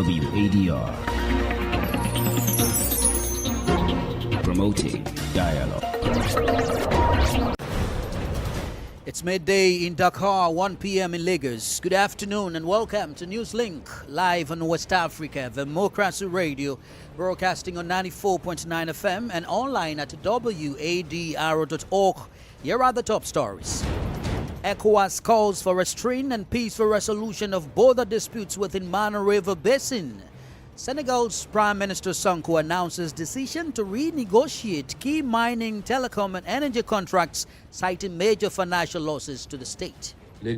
WADR. Promoting dialogue. It's midday in Dakar, 1 p.m. in Lagos. Good afternoon and welcome to NEWSLINK, live on West Africa, Democracy Radio, broadcasting on 94.9 FM and online at WADR.org. Here are the top stories. ECOWAS calls for restraint and peaceful resolution of border disputes within Mana River Basin. Senegal's Prime Minister Sonko announces decision to renegotiate key mining, telecom and energy contracts, citing major financial losses to the state. The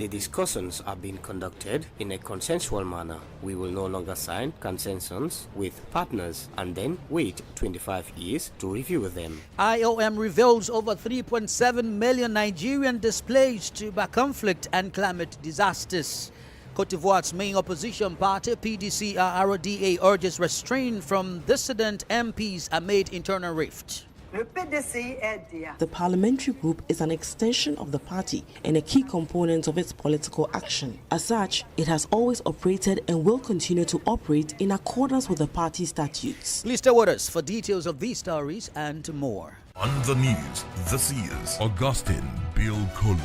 discussions are being conducted in a consensual manner. We will no longer sign consensus with partners and then wait 25 years to review them. IOM reveals over 3.7 million Nigerians displaced by conflict and climate disasters. Cote d'Ivoire's main opposition party, PDC-RRDA, urges restraint from dissident MPs amid internal rift. The parliamentary group is an extension of the party and a key component of its political action. As such, it has always operated and will continue to operate in accordance with the party statutes. Please stay with us for details of these stories and more. On the news, this is Augustine Bill Coley.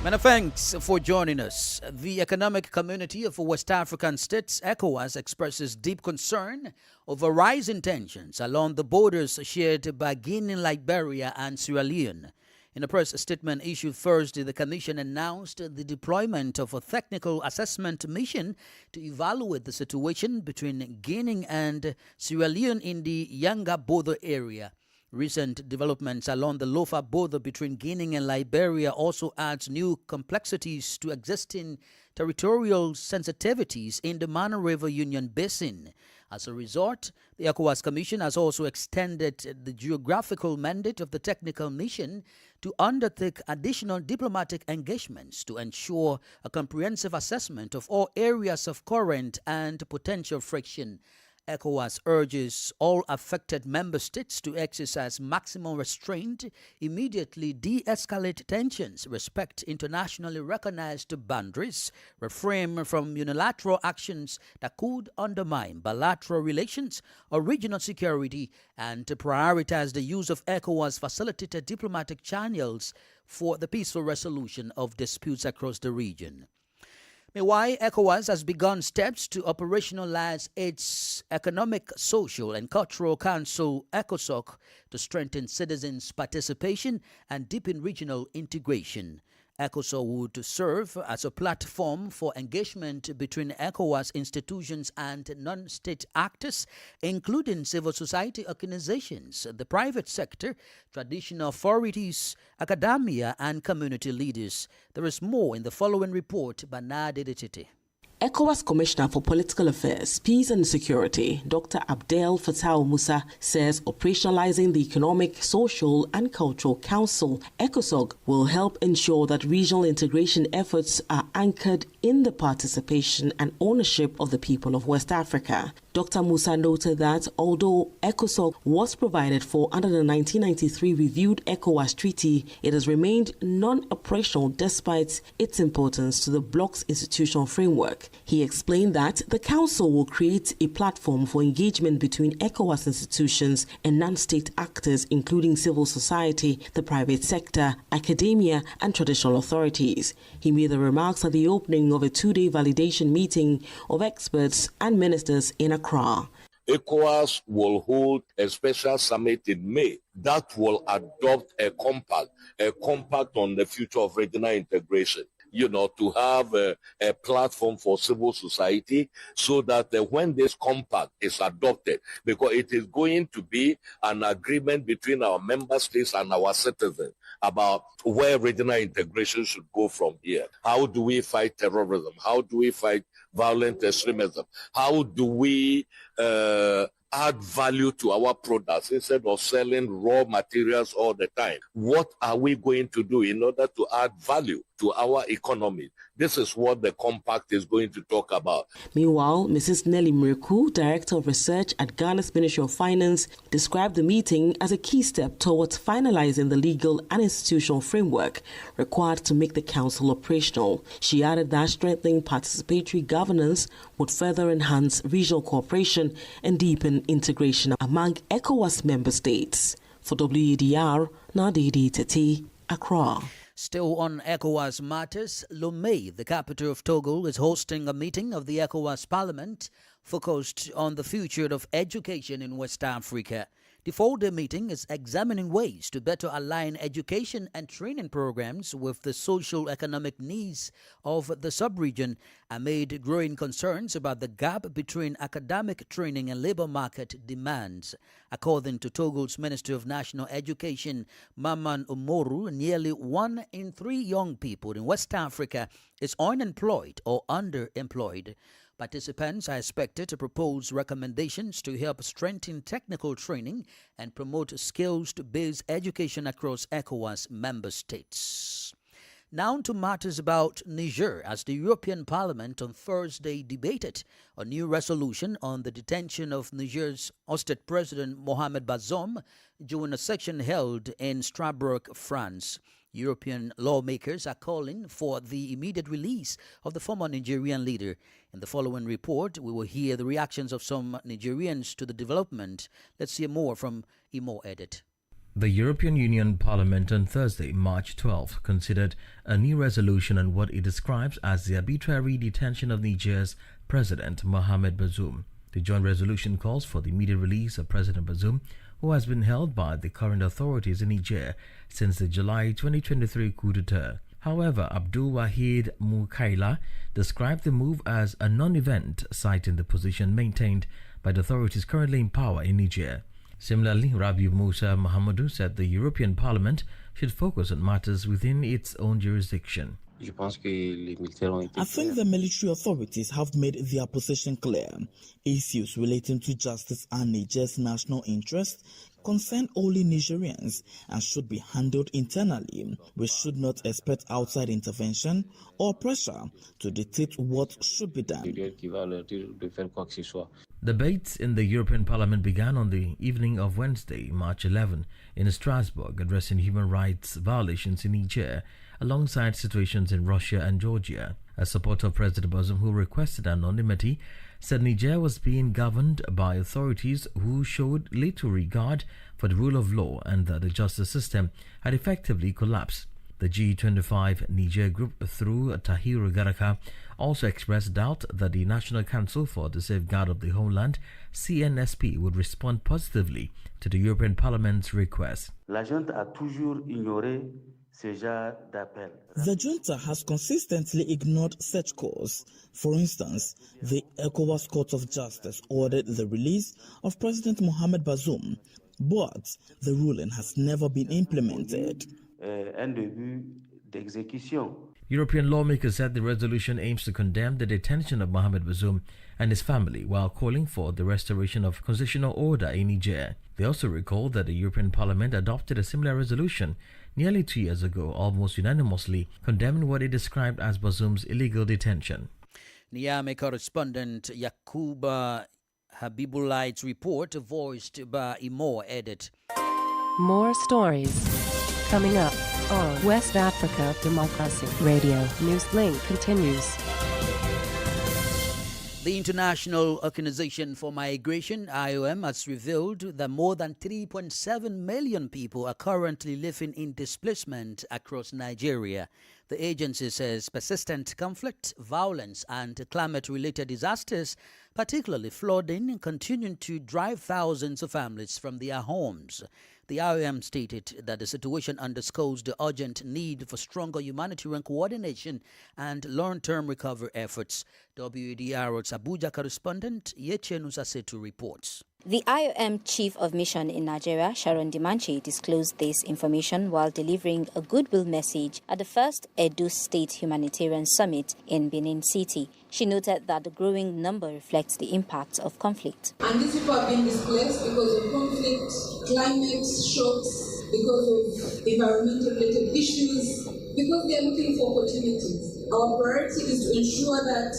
Many thanks for joining us. The Economic Community of West African States, ECOWAS, expresses deep concern over rising tensions along the borders shared by Guinea, Liberia, and Sierra Leone. In a press statement issued Thursday, the Commission announced the deployment of a technical assessment mission to evaluate the situation between Guinea and Sierra Leone in the Yanga border area. Recent developments along the Lofa border between Guinea and Liberia also adds new complexities to existing territorial sensitivities in the Mana River Union Basin. As a result, the ECOWAS Commission has also extended the geographical mandate of the technical mission to undertake additional diplomatic engagements to ensure a comprehensive assessment of all areas of current and potential friction. ECOWAS urges all affected member states to exercise maximum restraint, immediately de-escalate tensions, respect internationally recognized boundaries, refrain from unilateral actions that could undermine bilateral relations or regional security, and to prioritize the use of ECOWAS facilitated diplomatic channels for the peaceful resolution of disputes across the region. Meanwhile, ECOWAS has begun steps to operationalize its Economic, Social and Cultural Council, ECOSOC, to strengthen citizens' participation and deepen regional integration. ECOSOC would serve as a platform for engagement between ECOWAS institutions and non-state actors, including civil society organizations, the private sector, traditional authorities, academia, and community leaders. There is more in the following report by Nadia Dititi. ECOWAS Commissioner for Political Affairs, Peace and Security, Dr. Abdel Fattah Musa, says operationalizing the Economic, Social and Cultural Council, ECOSOC, will help ensure that regional integration efforts are anchored in the participation and ownership of the people of West Africa. Dr. Musa noted that although ECOSOC was provided for under the 1993 reviewed ECOWAS Treaty, it has remained non-operational despite its importance to the bloc's institutional framework. He explained that the Council will create a platform for engagement between ECOWAS institutions and non-state actors, including civil society, the private sector, academia, and traditional authorities. He made the remarks at the opening of a two-day validation meeting of experts and ministers in Accra. ECOWAS will hold a special summit in May that will adopt a compact on the future of regional integration. To have a platform for civil society so that when this compact is adopted, because it is going to be an agreement between our member states and our citizens about where regional integration should go from here. How do we fight terrorism? How do we fight violent extremism? How do we add value to our products instead of selling raw materials all the time? What are we going to do in order to add value to our economy? This is what the compact is going to talk about. Meanwhile, Mrs. Nelly Mriku, Director of Research at Ghana's Ministry of Finance, described the meeting as a key step towards finalizing the legal and institutional framework required to make the Council operational. She added that strengthening participatory governance would further enhance regional cooperation and deepen integration among ECOWAS member states. For WADR, Nadidi Teti, Accra. Still on ECOWAS matters, Lomé, the capital of Togo, is hosting a meeting of the ECOWAS Parliament focused on the future of education in West Africa. The four-day meeting is examining ways to better align education and training programs with the social-economic needs of the sub-region amid growing concerns about the gap between academic training and labor market demands. According to Togo's Minister of National Education, Maman Umoru, nearly 1 in 3 young people in West Africa is unemployed or underemployed. Participants are expected to propose recommendations to help strengthen technical training and promote skills-based education across ECOWAS member states. Now to matters about Niger, as the European Parliament on Thursday debated a new resolution on the detention of Niger's ousted President Mohamed Bazoum during a session held in Strasbourg, France. European lawmakers are calling for the immediate release of the former Nigerian leader. In the following report, we will hear the reactions of some Nigerians to the development. Let's hear more from Imo Edit. The European Union Parliament on Thursday, March 12, considered a new resolution on what it describes as the arbitrary detention of Niger's President Mohamed Bazoum. The joint resolution calls for the immediate release of President Bazoum, who has been held by the current authorities in Niger since the July 2023 coup d'etat. However, Abdul Wahid Mukaila described the move as a non-event, citing the position maintained by the authorities currently in power in Niger. Similarly, Rabiu Musa Mohamedou said the European Parliament should focus on matters within its own jurisdiction. I think the military authorities have made their position clear. Issues relating to justice and Niger's national interest concern only Nigerians and should be handled internally. We should not expect outside intervention or pressure to dictate what should be done. Debates in the European Parliament began on the evening of Wednesday, March 11, in Strasbourg, addressing human rights violations in Niger, alongside situations in Russia and Georgia. A supporter of President Bazoum, who requested anonymity, said Niger was being governed by authorities who showed little regard for the rule of law and that the justice system had effectively collapsed. The G25 Niger group, through Tahiru Garaka, also expressed doubt that the National Council for the Safeguard of the Homeland, CNSP, would respond positively to the European Parliament's request. The junta has consistently ignored such calls. For instance, the ECOWAS Court of Justice ordered the release of President Mohamed Bazoum, but the ruling has never been implemented. European lawmakers said the resolution aims to condemn the detention of Mohamed Bazoum and his family while calling for the restoration of constitutional order in Niger. They also recalled that the European Parliament adopted a similar resolution nearly 2 years ago, almost unanimously condemning what it described as Bazoum's illegal detention. Niamey correspondent Yakuba Habibullah's report, voiced by Imo Edit. More stories coming up on West Africa Democracy Radio. NEWSLINK continues. The International Organization for Migration, IOM, has revealed that more than 3.7 million people are currently living in displacement across Nigeria. The agency says persistent conflict, violence, and climate-related disasters, particularly flooding, continue to drive thousands of families from their homes. The IOM stated that the situation underscores the urgent need for stronger humanitarian coordination and long-term recovery efforts. WADR's Abuja correspondent Yeche Nusasetu reports. The IOM Chief of Mission in Nigeria, Sharon Dimanche, disclosed this information while delivering a goodwill message at the first Edo State Humanitarian Summit in Benin City. She noted that the growing number reflects the impact of conflict. And these people are being displaced because of conflict, climate shocks, because of environmental-related issues, because they are looking for opportunities. Our priority is to ensure that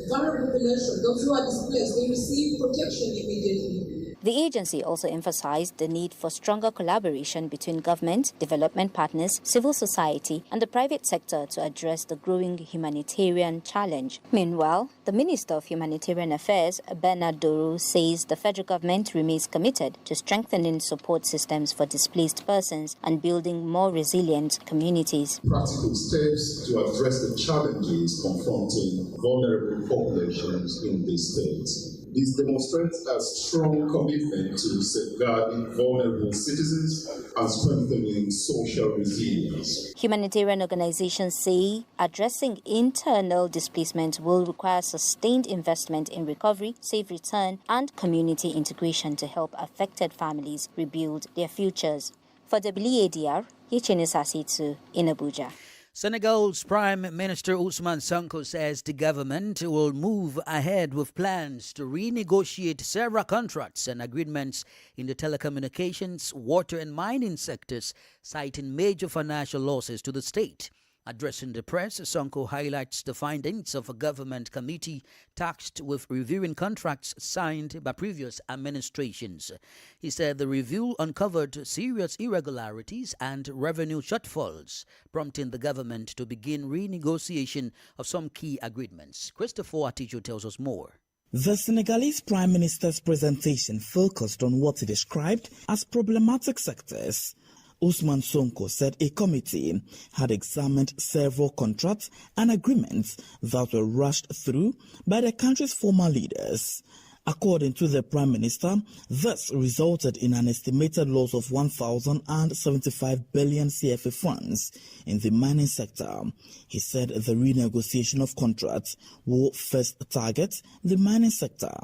vulnerable population, those who are displaced, they receive protection immediately. The agency also emphasized the need for stronger collaboration between government, development partners, civil society, and the private sector to address the growing humanitarian challenge. Meanwhile, the Minister of Humanitarian Affairs, Bernard Doro, says the federal government remains committed to strengthening support systems for displaced persons and building more resilient communities. Practical steps to address the challenges confronting vulnerable populations in these states. This demonstrates a strong commitment to safeguarding vulnerable citizens and strengthening social resilience. Humanitarian organizations say addressing internal displacement will require sustained investment in recovery, safe return, and community integration to help affected families rebuild their futures. For WADR, Yechene Sasitu in Abuja. Senegal's Prime Minister Ousmane Sonko says the government will move ahead with plans to renegotiate several contracts and agreements in the telecommunications, water and mining sectors, citing major financial losses to the state. Addressing the press, Sonko highlights the findings of a government committee tasked with reviewing contracts signed by previous administrations. He said the review uncovered serious irregularities and revenue shortfalls, prompting the government to begin renegotiation of some key agreements. Christopher Atijo tells us more. The Senegalese Prime Minister's presentation focused on what he described as problematic sectors. Ousmane Sonko said a committee had examined several contracts and agreements that were rushed through by the country's former leaders. According to the Prime Minister, this resulted in an estimated loss of 1,075 billion CFA francs in the mining sector. He said the renegotiation of contracts will first target the mining sector.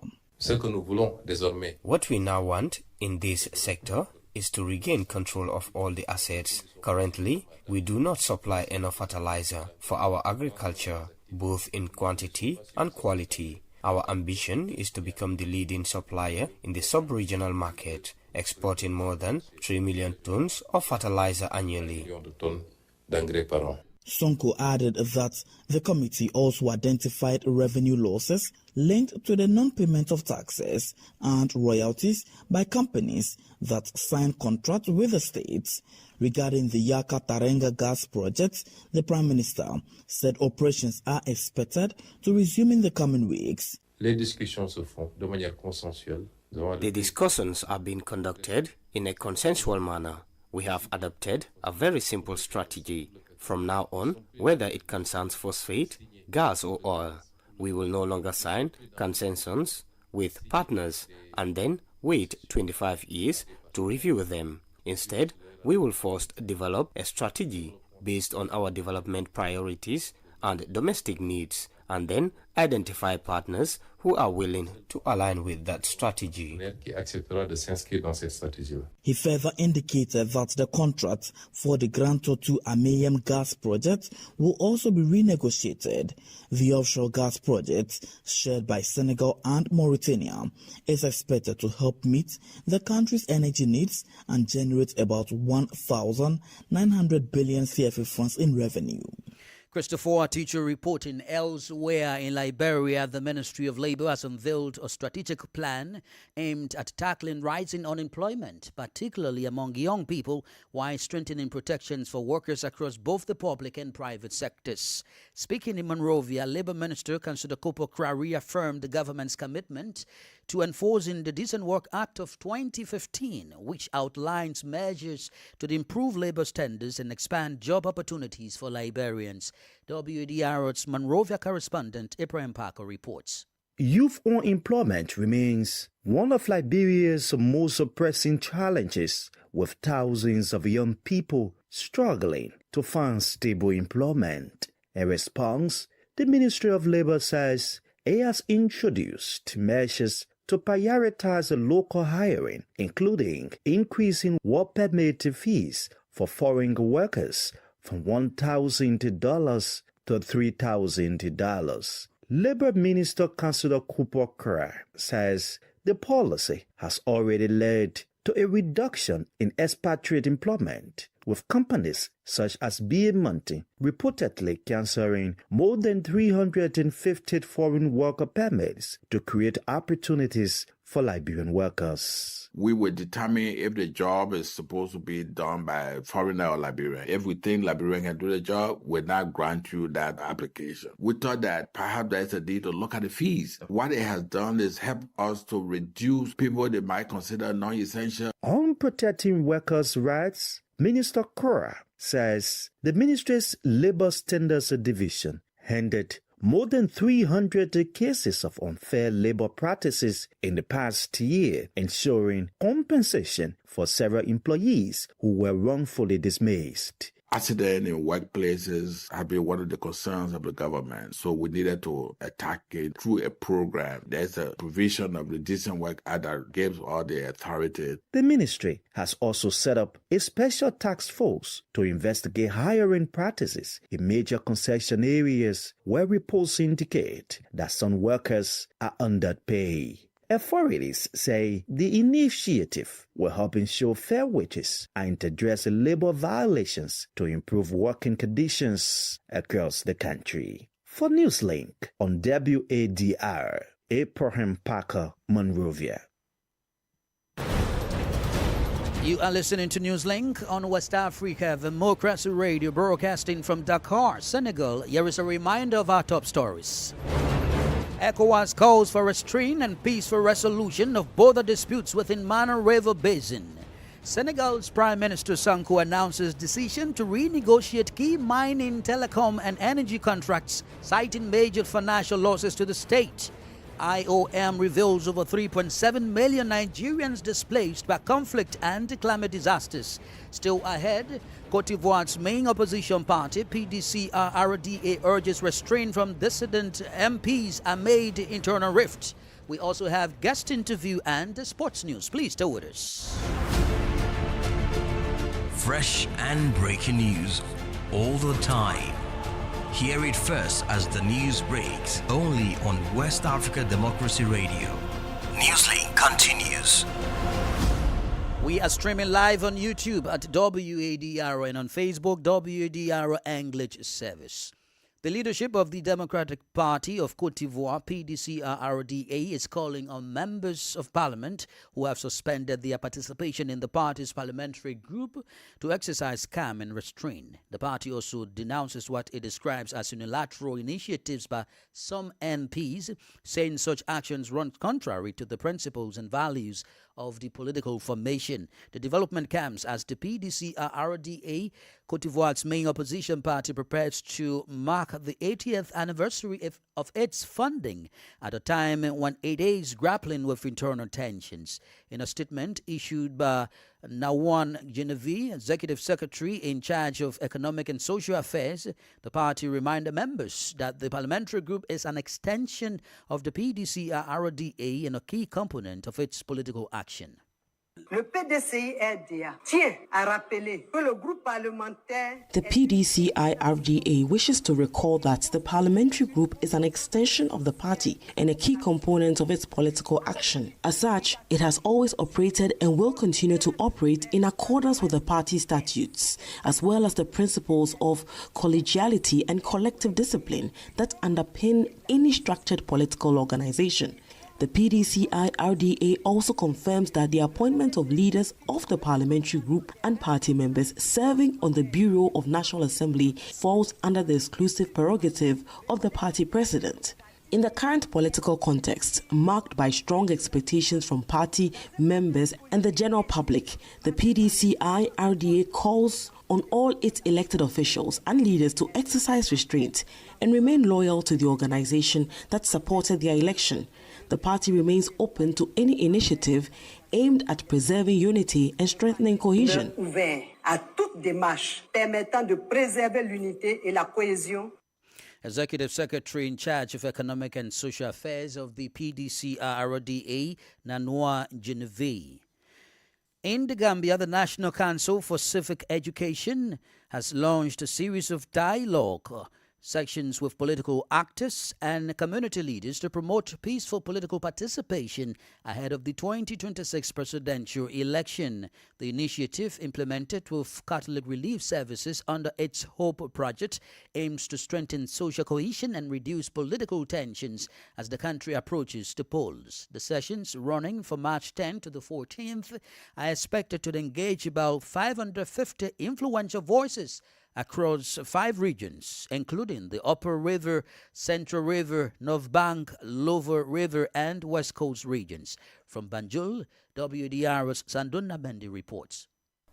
What we now want in this sector is to regain control of all the assets. Currently, we do not supply enough fertilizer for our agriculture, both in quantity and quality. Our ambition is to become the leading supplier in the sub-regional market, exporting more than 3 million tons of fertilizer annually. Sonko added that the committee also identified revenue losses linked to the non-payment of taxes and royalties by companies that signed contracts with the states. Regarding the Yaka-Tarenga gas project, the Prime Minister said operations are expected to resume in the coming weeks. The discussions are being conducted in a consensual manner. We have adopted a very simple strategy. From now on, whether it concerns phosphate, gas or oil, we will no longer sign concessions with partners and then wait 25 years to review them. Instead, we will first develop a strategy based on our development priorities and domestic needs, and then identify partners who are willing to align with that strategy. He further indicated that the contract for the Grand Tortue Amayem gas project will also be renegotiated. The offshore gas project, shared by Senegal and Mauritania, is expected to help meet the country's energy needs and generate about 1,900 billion CFA francs in revenue. Christopher, teacher reporting elsewhere in Liberia, the Ministry of Labour has unveiled a strategic plan aimed at tackling rising unemployment, particularly among young people, while strengthening protections for workers across both the public and private sectors. Speaking in Monrovia, Labour Minister Councillor Copie reaffirmed the government's commitment to enforcing the Decent Work Act of 2015, which outlines measures to improve labour standards and expand job opportunities for Liberians. WADR's Monrovia correspondent Ibrahim Parker reports. Youth unemployment remains one of Liberia's most pressing challenges, with thousands of young people struggling to find stable employment. In response, the Ministry of Labour says it has introduced measures to prioritize local hiring, including increasing work permit fees for foreign workers from $1,000 to $3,000. Labor Minister Councillor Copie says the policy has already led to a reduction in expatriate employment, with companies such as BA reportedly cancelling more than 350 foreign worker permits to create opportunities for Liberian workers. We will determine if the job is supposed to be done by a foreigner or Liberian. If we think Liberian can do the job, we'll not grant you that application. We thought that perhaps there's a need to look at the fees. What it has done is help us to reduce people they might consider non-essential. On protecting workers' rights, Minister Cora says the ministry's Labor Standards Division handed more than 300 cases of unfair labor practices in the past year, ensuring compensation for several employees who were wrongfully dismissed. Accidents in workplaces have been one of the concerns of the government, so we needed to attack it through a program. There's a provision of the Decent Work Act that gives all the authority. The ministry has also set up a special task force to investigate hiring practices in major concession areas where reports indicate that some workers are underpaid. Authorities say the initiative will help ensure fair wages and address labor violations to improve working conditions across the country. For NEWSLINK on WADR, Abraham Parker, Monrovia. You are listening to NEWSLINK on West Africa Democracy Radio, broadcasting from Dakar, Senegal. Here is a reminder of our top stories. ECOWAS calls for restraint and peaceful resolution of border disputes within Mana River Basin. Senegal's Prime Minister Sonko announces decision to renegotiate key mining, telecom and energy contracts, citing major financial losses to the state. IOM reveals over 3.7 million Nigerians displaced by conflict and climate disasters. Still ahead, Cote d'Ivoire's main opposition party, PDC-RDA, urges restraint from dissident MPs amid internal rift. We also have guest interview and sports news. Please stay with us. Fresh and breaking news all the time. Hear it first as the news breaks, only on West Africa Democracy Radio. NEWSLINK continues. We are streaming live on YouTube at WADR and on Facebook, WADR English Service. The leadership of the Democratic Party of Cote d'Ivoire, PDC-RDA, is calling on members of parliament who have suspended their participation in the party's parliamentary group to exercise calm and restraint. The party also denounces what it describes as unilateral initiatives by some MPs, saying such actions run contrary to the principles and values of the political formation. The development comes as the PDC-RDA, Cote d'Ivoire's main opposition party, prepares to mark the 80th anniversary of its funding at a time when it is grappling with internal tensions. In a statement issued by Nawan Genevieve, Executive Secretary in charge of Economic and Social Affairs, the party reminded members that the parliamentary group is an extension of the PDC-RDA and a key component of its political action. Le PDCI-RDA tient à rappeler que le groupe parlementaire. The PDCI-RDA wishes to recall that the parliamentary group is an extension of the party and a key component of its political action. As such, it has always operated and will continue to operate in accordance with the party statutes, as well as the principles of collegiality and collective discipline that underpin any structured political organization. The PDCI-RDA also confirms that the appointment of leaders of the parliamentary group and party members serving on the Bureau of National Assembly falls under the exclusive prerogative of the party president. In the current political context, marked by strong expectations from party members and the general public, the PDCI-RDA calls on all its elected officials and leaders to exercise restraint and remain loyal to the organization that supported their election. The party remains open to any initiative aimed at preserving unity and strengthening cohesion. Ouvert à toute démarche permettant de préserver l'unité et la cohésion. Executive Secretary in charge of Economic and Social Affairs of the PDCRRDA, Nanua Genevieve. In the Gambia, the National Council for Civic Education has launched a series of dialogue sections with political actors and community leaders to promote peaceful political participation ahead of the 2026 presidential election. The initiative, implemented with Catholic Relief Services under its Hope project, aims to strengthen social cohesion and reduce political tensions as the country approaches the polls. The sessions, running from March 10th to the 14th, are expected to engage about 550 influential voices across 5 regions, including the Upper River, Central River, North Bank, Lower River, and West Coast regions. From Banjul, WADR's Sanduna Bendi reports.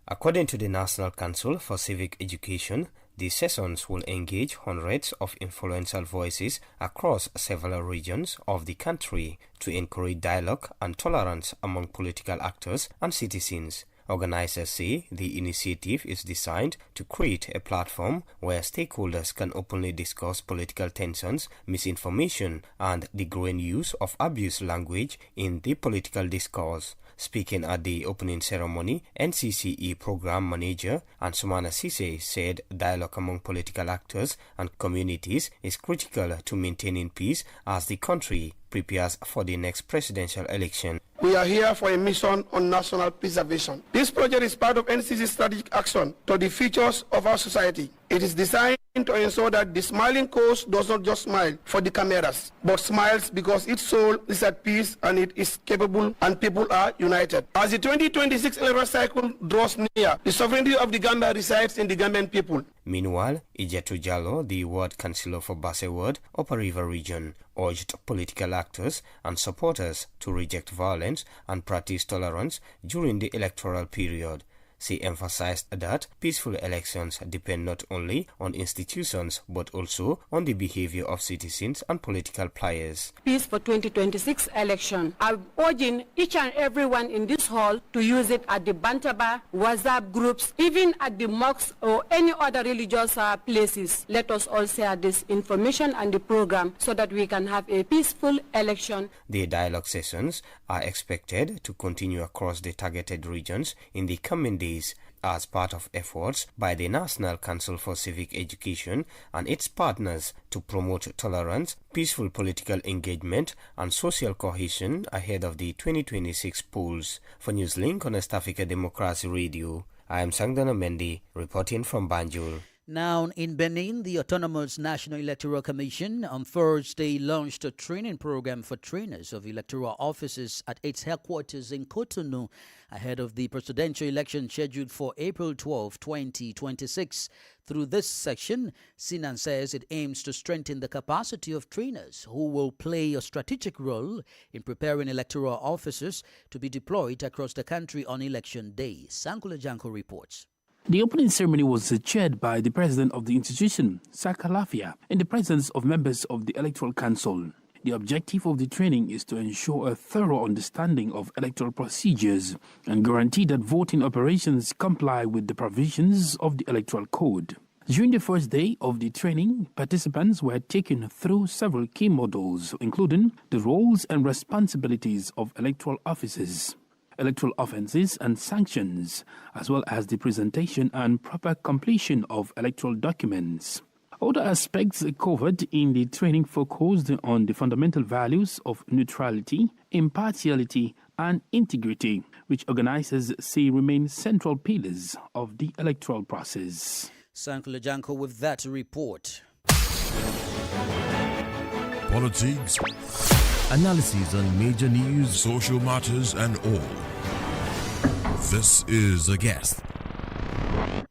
According to the National Council for Civic Education, the sessions will engage hundreds of influential voices across several regions of the country to encourage dialogue and tolerance among political actors and citizens. Organizers say the initiative is designed to create a platform where stakeholders can openly discuss political tensions, misinformation, and the growing use of abuse language in the political discourse. Speaking at the opening ceremony, NCCE Program Manager Ansumana Sise said dialogue among political actors and communities is critical to maintaining peace as the country prepares for the next presidential election. We are here for a mission on national preservation. This project is part of NCC's strategic action to the futures of our society. It is designed to ensure that the smiling coast does not just smile for the cameras, but smiles because its soul is at peace and it is capable and people are united. As the 2026 electoral cycle draws near, the sovereignty of the Gambia resides in the Gambian people. Meanwhile, Ijetu Jallo, the ward councillor for Basse Ward, Upper River Region, urged political actors and supporters to reject violence and practice tolerance during the electoral period. She emphasized that peaceful elections depend not only on institutions but also on the behavior of citizens and political players. Peace for 2026 election. I'm urging each and everyone in this hall to use it at the Bantaba, WhatsApp groups, even at the mosques or any other religious places. Let us all share this information and the program so that we can have a peaceful election. The dialogue sessions are expected to continue across the targeted regions in the coming days as part of efforts by the National Council for Civic Education and its partners to promote tolerance, peaceful political engagement, and social cohesion ahead of the 2026 polls. For NEWSLINK on West Africa Democracy Radio, I am Sangdana Mendy reporting from Banjul. Now, in Benin, the Autonomous National Electoral Commission on Thursday launched a training program for trainers of electoral offices at its headquarters in Cotonou ahead of the presidential election scheduled for April 12, 2026. Through this section, Sinan says it aims to strengthen the capacity of trainers who will play a strategic role in preparing electoral officers to be deployed across the country on election day. Sankula Janko reports. The opening ceremony was chaired by the president of the institution, Saka Lafia, in the presence of members of the Electoral Council. The objective of the training is to ensure a thorough understanding of electoral procedures and guarantee that voting operations comply with the provisions of the Electoral Code. During the first day of the training, participants were taken through several key modules, including the roles and responsibilities of electoral officers, electoral offences and sanctions, as well as the presentation and proper completion of electoral documents. Other aspects covered in the training focused on the fundamental values of neutrality, impartiality, and integrity, which organizers say remain central pillars of the electoral process. Sankula Janko with that report. Politics, analysis on major news, social matters, and all. This is A Guest.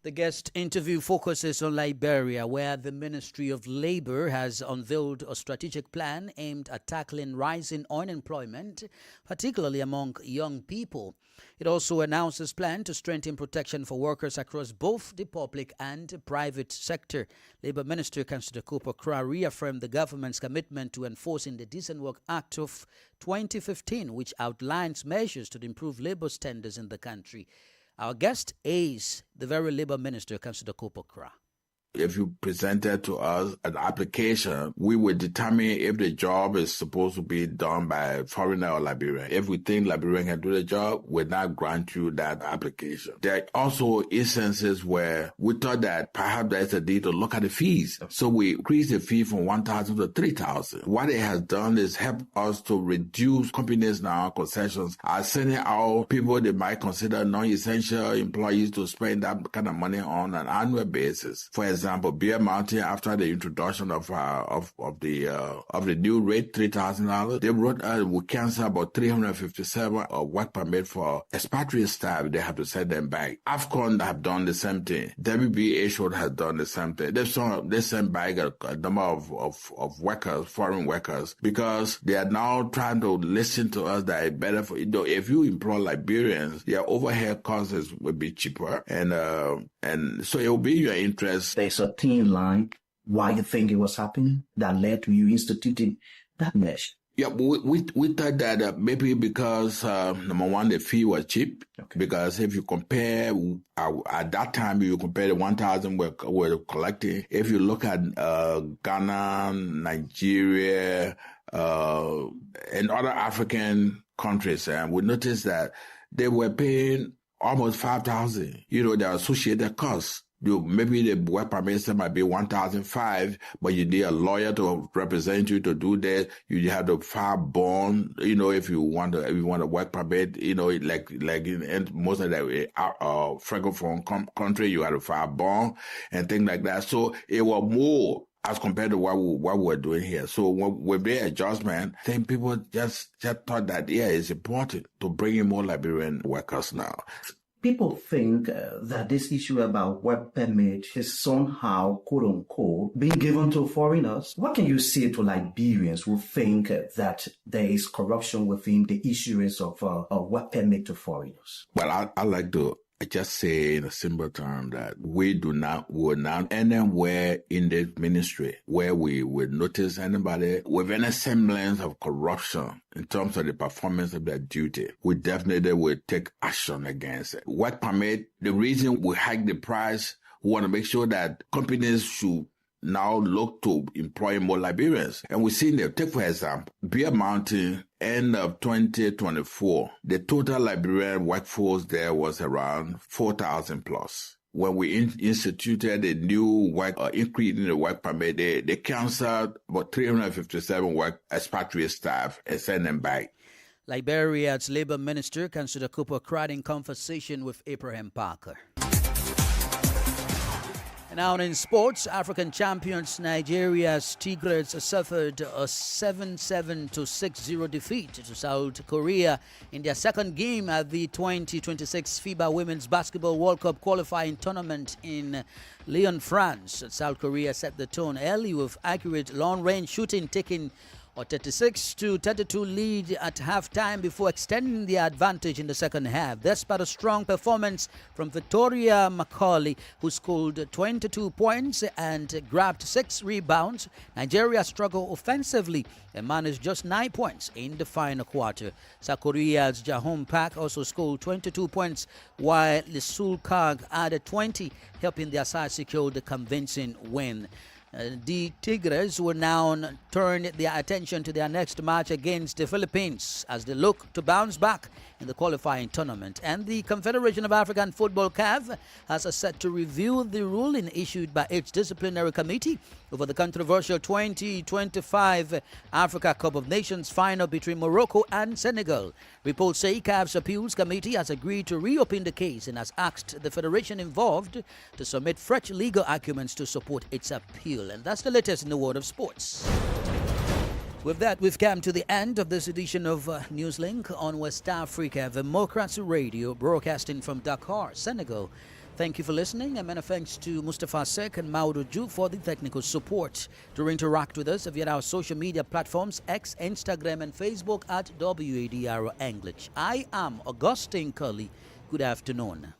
The guest interview focuses on Liberia, where the Ministry of Labour has unveiled a strategic plan aimed at tackling rising unemployment, particularly among young people. It also announces plans to strengthen protection for workers across both the public and private sector. Labour Minister Councillor Cooper Kra reaffirmed the government's commitment to enforcing the Decent Work Act of 2015, which outlines measures to improve labour standards in the country. Our guest is the very Labour Minister, Councillor Cooper Kra. if you presented to us an application, we would determine if the job is supposed to be done by a foreigner or Liberian. If we think Liberian can do the job, we'll not grant you that application. There are also instances where we thought that perhaps there's a need to look at the fees. So we increased the fee from 1,000 to 3,000. What it has done is help us to reduce companies now, concessions, are sending out people they might consider non-essential employees to spend that kind of money on an annual basis. For example, Beer Mountain, after the introduction of the new rate, $3,000, they wrote we cancel about 357 work permit for expatriate staff. They have to send them back. AFCON have done the same thing. WBH has done the same thing. They sent back a number of workers, foreign workers, because they are now trying to listen to us that it's better for, if you employ Liberians, their overhead costs will be cheaper, and so it will be your interest. There's a thin line. Why you think it was happening that led to you instituting that measure? Yeah, we thought that maybe because, number one, the fee was cheap. Okay. Because if you compare, at that time, you compare the 1,000 we're collecting. If you look at Ghana, Nigeria, and other African countries, we noticed that they were paying almost 5,000. The associated costs. Maybe the work permit might be 1,500, but you need a lawyer to represent you to do that. You have to file bond. If you want a work permit, like in most of the francophone country, you have to file bond and things like that. So it was more as compared to what we're doing here. So with the adjustment, I think people just thought that it's important to bring in more Liberian workers now. People think that this issue about work permit is somehow, quote unquote, being given to foreigners. What can you say to Liberians who think that there is corruption within the issuance of a work permit to foreigners? Well, I like to just say in a simple term that we're not anywhere in the ministry where we would notice anybody with any semblance of corruption in terms of the performance of their duty. We definitely will take action against it. Work permit, the reason we hike the price, we want to make sure that companies should now look to employ more Liberians. And we've seen them. Take, for example, Beer Mountain, end of 2024, the total Liberian workforce there was around 4,000 plus. When we instituted a new increase in the work permit, they canceled about 357 expatriate staff and sent them back. Liberia's Labour Minister, Councillor Cooper, cried in conversation with Abraham Parker. Now in sports, African champions Nigeria's Tigres suffered a 7-7 to 6-0 defeat to South Korea in their second game at the 2026 FIBA Women's Basketball World Cup qualifying tournament in Lyon, France. South Korea set the tone early with accurate long-range shooting, taking a 36-32 lead at halftime before extending their advantage in the second half. Despite a strong performance from Victoria McCauley, who scored 22 points and grabbed 6 rebounds, Nigeria struggled offensively and managed just 9 points in the final quarter. South Korea's Jahong Park also scored 22 points, while Lee Sul-kang added 20, helping their side secure the convincing win. The Tigres will now turn their attention to their next match against the Philippines as they look to bounce back in the qualifying tournament. And the Confederation of African Football (CAF) has set to review the ruling issued by its disciplinary committee over the controversial 2025 Africa Cup of Nations final between Morocco and Senegal. Reports say CAF's appeals committee has agreed to reopen the case and has asked the federation involved to submit fresh legal arguments to support its appeal. And that's the latest in the world of sports. With that, we've come to the end of this edition of NEWSLINK on West Africa Democracy Radio, broadcasting from Dakar, Senegal. Thank you for listening, and many thanks to Mustafa Sek and Maudo Ju for the technical support. To interact with us via our social media platforms, X, Instagram, and Facebook at WADR English. I am Augustine Curley. Good afternoon.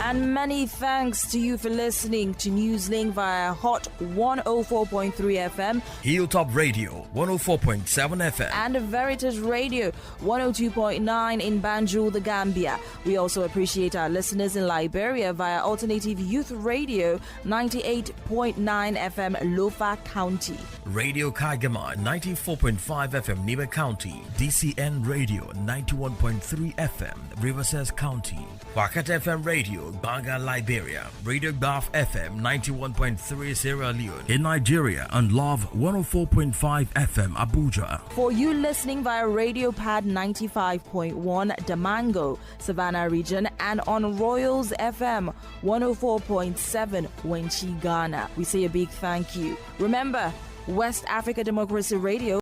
And many thanks to you for listening to NEWSLINK via Hot 104.3 FM, Hilltop Radio 104.7 FM, and Veritas Radio 102.9 in Banjul, the Gambia. We also appreciate our listeners in Liberia via Alternative Youth Radio 98.9 FM, Lofa County, Radio Kagama 94.5 FM, Niba County, DCN Radio 91.3 FM, Riverside County, Wakat FM Radio, Banga, Liberia, Radio Gulf FM 91.3 Sierra Leone in Nigeria, and Love 104.5 FM Abuja. For you listening via Radio Pad 95.1 Damango, Savannah region, and on Royals FM 104.7 Wenchi, Ghana, we say a big thank you. Remember, West Africa Democracy Radio